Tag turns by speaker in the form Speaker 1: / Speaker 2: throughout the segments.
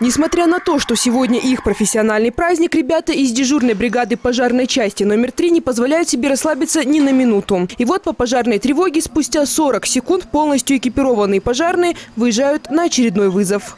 Speaker 1: Несмотря на то, что сегодня их профессиональный праздник, ребята из дежурной бригады пожарной части номер 3 не позволяют себе расслабиться ни на минуту. И вот по пожарной тревоге спустя 40 секунд полностью экипированные пожарные выезжают на очередной вызов.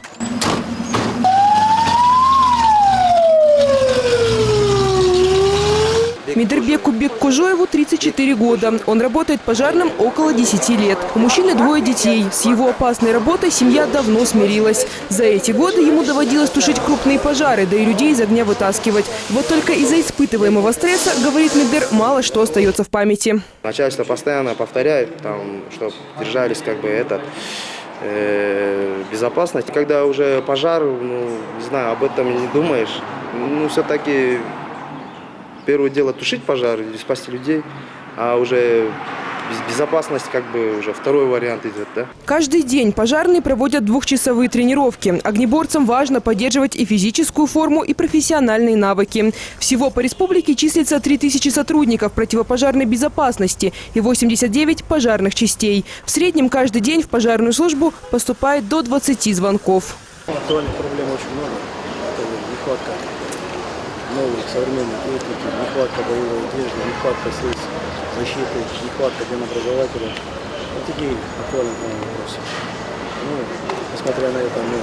Speaker 1: Мидербеку Беккужоеву 34 года. Он работает пожарным около 10 лет. У мужчины 2 детей. С его опасной работой семья давно смирилась. За эти годы ему доводилось тушить крупные пожары, да и людей из огня вытаскивать. Вот только из-за испытываемого стресса, говорит Мидер, мало что остается в памяти.
Speaker 2: Начальство постоянно повторяет, чтобы держались безопасность. Когда уже пожар, не знаю, об этом не думаешь, все-таки первое дело тушить пожар и спасти людей, а уже безопасность уже второй вариант идет, да?
Speaker 1: Каждый день пожарные проводят 2-часовые тренировки. Огнеборцам важно поддерживать и физическую форму, и профессиональные навыки. Всего по республике числится 3000 сотрудников противопожарной безопасности и 89 пожарных частей. В среднем каждый день в пожарную службу поступает до 20 звонков.
Speaker 3: Актуальных проблем очень много. Это нехватка новой современной техники, нехватка боевой одежды, нехватка средств защиты, нехватка генобразователя. Вот такие актуальные вопросы. Несмотря на это, мы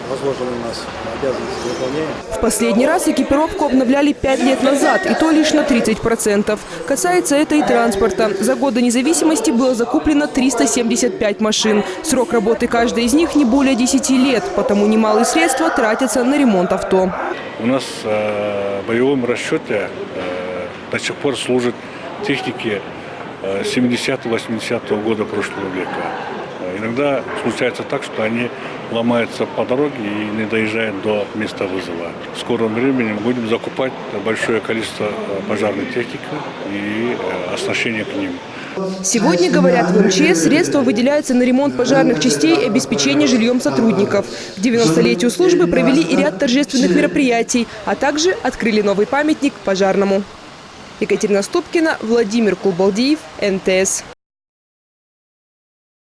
Speaker 3: возложенные у нас обязанности выполняем.
Speaker 1: В последний раз экипировку обновляли 5 лет назад, и то лишь на 30%. Касается это и транспорта. За годы независимости было закуплено 375 машин. Срок работы каждой из них не более 10 лет, потому немалые средства тратятся на ремонт авто.
Speaker 4: У нас в боевом расчете до сих пор служат техники 70-80-го года прошлого века. Иногда случается так, что они ломаются по дороге и не доезжают до места вызова. В скором времени мы будем закупать большое количество пожарной техники и оснащения к ним.
Speaker 1: Сегодня, говорят в МЧС, средства выделяются на ремонт пожарных частей и обеспечение жильем сотрудников. К 90-летию службы провели и ряд торжественных мероприятий, а также открыли новый памятник пожарному. Екатерина Ступкина, Владимир Кулбалдиев, МТС.